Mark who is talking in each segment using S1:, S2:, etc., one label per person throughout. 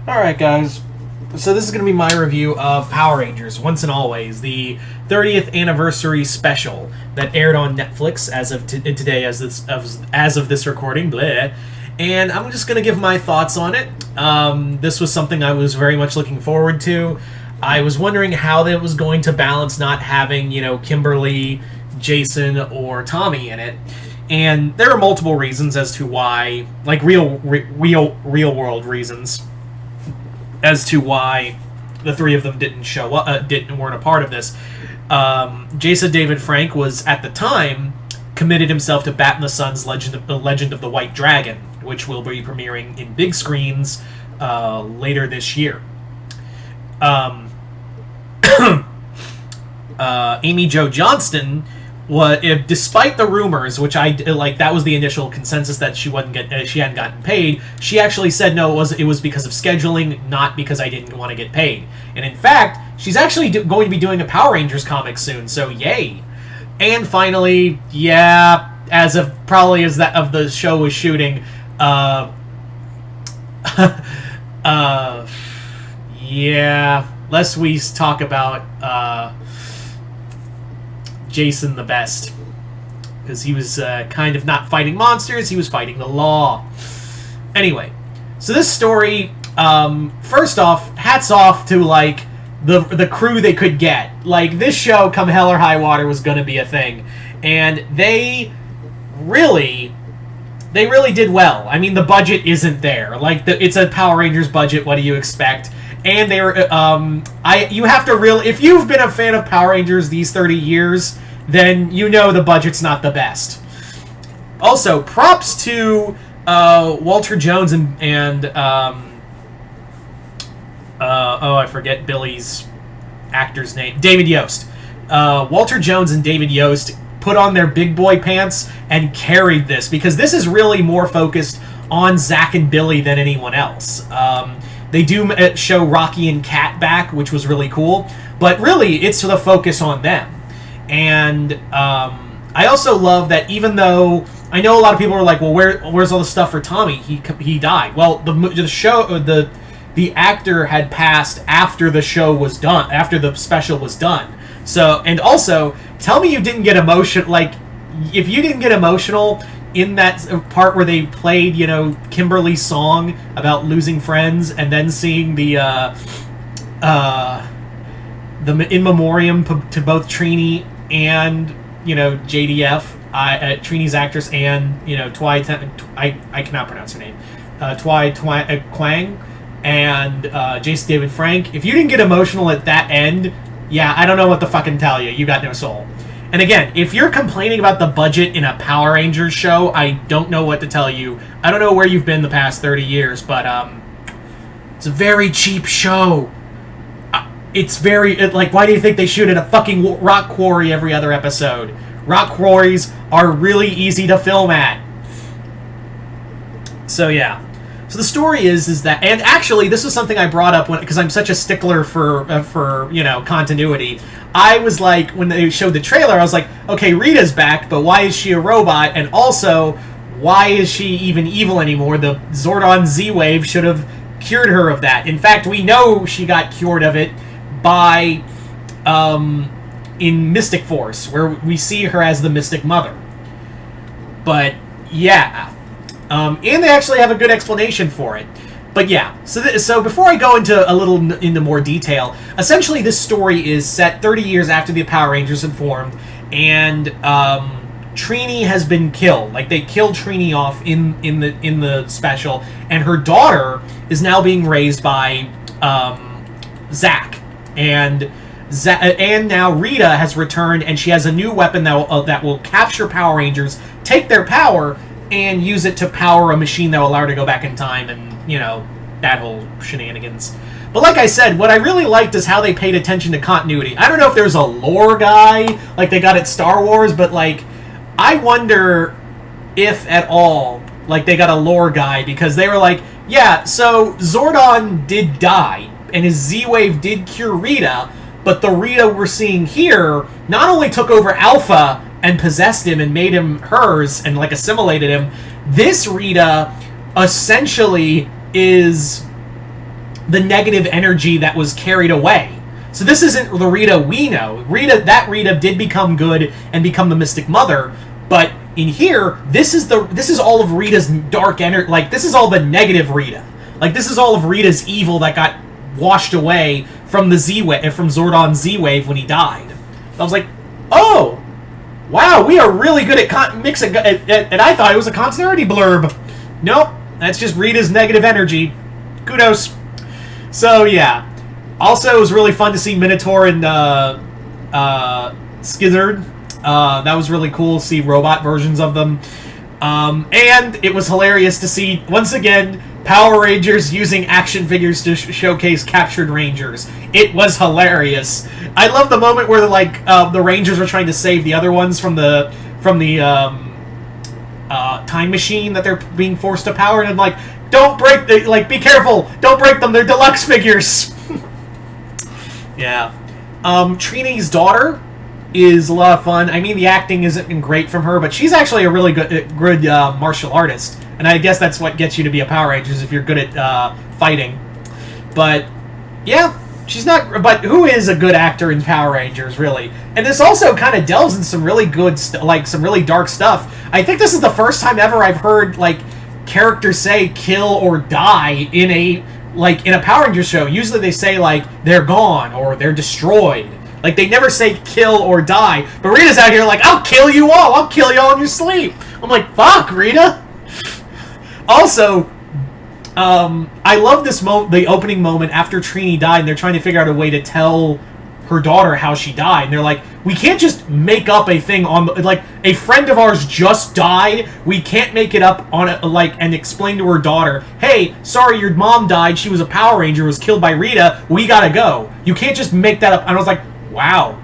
S1: Alright, guys. So this is going to be my review of Power Rangers Once and Always, the 30th anniversary special that aired on Netflix as of today, as of this recording. Bleh. And I'm just going to give my thoughts on it. This was something I was very much looking forward to. I was wondering how that was going to balance not having, Kimberly, Jason, or Tommy in it. And there are multiple reasons as to why, like real world reasons, as to why the three of them didn't show up, weren't a part of this. Jason David Frank was at the time committed himself to Bat in the Sun's Legend of the White Dragon, which will be premiering in big screens later this year. Amy Jo Johnston despite the rumors, which that was the initial consensus that she hadn't gotten paid. She actually said no, it was because of scheduling, not because I didn't want to get paid. And in fact, she's actually going to be doing a Power Rangers comic soon, so yay! And finally, as of the show was shooting, lest we talk about Jason the Best, because he was kind of not fighting monsters, he was fighting the law. Anyway, so this story, first off, hats off to the crew they could get. This show, come hell or high water, was going to be a thing, and they really did well. I mean, the budget isn't there. It's a Power Rangers budget. What do you expect? And you have to if you've been a fan of Power Rangers these 30 years, then you know the budget's not the best. Also, props to Walter Jones and I forget Billy's actor's name, David Yost. Walter Jones and David Yost put on their big boy pants and carried this, because this is really more focused on Zach and Billy than anyone else. They do show Rocky and Kat back, which was really cool, but really it's the focus on them. And I also love that, even though I know a lot of people are like, well, where's all the stuff for Tommy? He died. Well, the actor had passed after the show was done, after the special was done. So, and also, tell me you didn't get emotional. If you didn't get emotional in that part where they played, Kimberly's song about losing friends, and then seeing the in memoriam to both Trini and JDF, Trini's actress, and Twi, I cannot pronounce her name, Twi Quang, and Jason David Frank. If you didn't get emotional at that end, I don't know what to fucking tell you. You got no soul. And again, if you're complaining about the budget in a Power Rangers show, I don't know what to tell you. I don't know where you've been the past 30 years, but it's a very cheap show. It's why do you think they shoot at a fucking rock quarry every other episode? Rock quarries are really easy to film at. So yeah. So the story is that, and actually this was something I brought up because I'm such a stickler for continuity. I was like, when they showed the trailer, I was like, okay, Rita's back, but why is she a robot? And also, why is she even evil anymore? The Zordon Z-Wave should have cured her of that. In fact, we know she got cured of it by in Mystic Force, where we see her as the Mystic Mother. But yeah, and they actually have a good explanation for it. But yeah, so before I go into more detail, essentially this story is set 30 years after the Power Rangers had formed, and Trini has been killed. They killed Trini off in the special, and her daughter is now being raised by Zach, and now Rita has returned, and she has a new weapon that will capture Power Rangers, take their power, and use it to power a machine that will allow her to go back in time, and that whole shenanigans. But like I said, what I really liked is how they paid attention to continuity. I don't know if there's a lore guy like they got at Star Wars, but I wonder if at all they got a lore guy, because they were like, yeah, so Zordon did die and his Z-Wave did cure Rita, but the Rita we're seeing here not only took over Alpha and possessed him and made him hers and assimilated him, this Rita essentially is the negative energy that was carried away. So this isn't the Rita we know. That Rita did become good and become the Mystic Mother, but in here, this is all of Rita's dark energy. Like, this is all the negative Rita. Like, this is all of Rita's evil that got washed away from the from Zordon's Z-Wave when he died. I was like, oh, wow, we are really good at mixing. And I thought it was a continuity blurb. Nope, that's just Rita's negative energy. Kudos. So yeah. Also, it was really fun to see Minotaur and Skizzard. That was really cool to see robot versions of them. And it was hilarious to see, once again, Power Rangers using action figures to showcase captured Rangers. It was hilarious. I love the moment where the Rangers are trying to save the other ones from the time machine that they're being forced to power, and I'm like, don't break be careful, don't break them, they're deluxe figures. Yeah. Trini's daughter is a lot of fun. I mean, the acting isn't great from her, but she's actually a really good martial artist. And I guess that's what gets you to be a Power Rangers, if you're good at fighting. But, yeah, she's not... But who is a good actor in Power Rangers, really? And this also kind of delves in some really good... some really dark stuff. I think this is the first time ever I've heard, characters say kill or die in a Power Rangers show. Usually they say, they're gone or they're destroyed. They never say kill or die. But Rita's out here I'll kill you all. I'll kill you all in your sleep. I'm like, fuck, Rita. Also, I love this the opening moment after Trini died, and they're trying to figure out a way to tell her daughter how she died. And they're like, we can't just make up a thing on a friend of ours just died. We can't make it up on and explain to her daughter, hey, sorry, your mom died. She was a Power Ranger, was killed by Rita. We gotta go. You can't just make that up. And I was like, wow,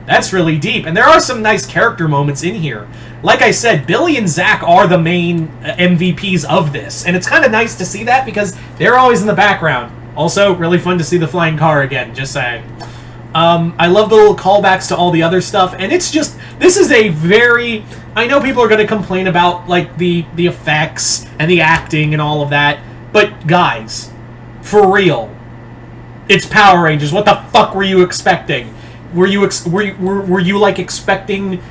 S1: that's really deep. And there are some nice character moments in here. Like I said, Billy and Zach are the main MVPs of this. And it's kind of nice to see that because they're always in the background. Also, really fun to see the flying car again, just saying. I love the little callbacks to all the other stuff. And it's just, this is a very... I know people are going to complain about, the effects and the acting and all of that. But, guys, for real, it's Power Rangers. What the fuck were you expecting? Were you expecting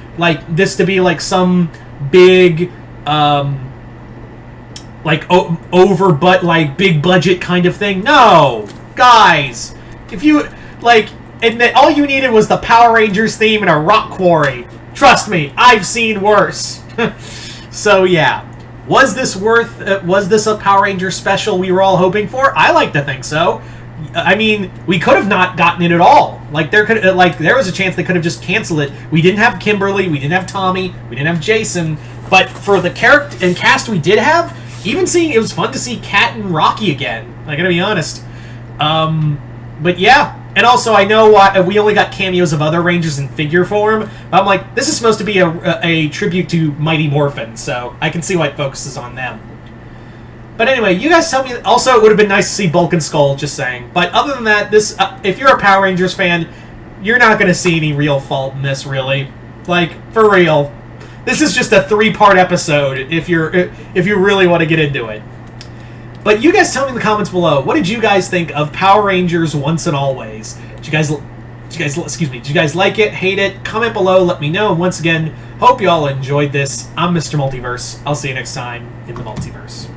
S1: this to be some big big budget kind of thing? No, guys. If you and all you needed was the Power Rangers theme and a rock quarry. Trust me, I've seen worse. So yeah, was this a Power Rangers special we were all hoping for? I like to think so. I mean, we could have not gotten it at all. There was a chance they could have just canceled it. We didn't have Kimberly, we didn't have Tommy, we didn't have Jason, but for the character and cast we did have, it was fun to see Kat and Rocky again. I gotta be honest. But yeah, and also I know we only got cameos of other Rangers in figure form. But I'm like, this is supposed to be a tribute to Mighty Morphin, so I can see why it focuses on them. But anyway, you guys tell me... Also, it would have been nice to see Bulk and Skull, just saying. But other than that, this... if you're a Power Rangers fan, you're not going to see any real fault in this, really. For real. This is just a 3-part episode, if you really want to get into it. But you guys tell me in the comments below, what did you guys think of Power Rangers Once and Always? Did you guys like it, hate it? Comment below, let me know. And once again, hope you all enjoyed this. I'm Mr. Multiverse. I'll see you next time in the Multiverse.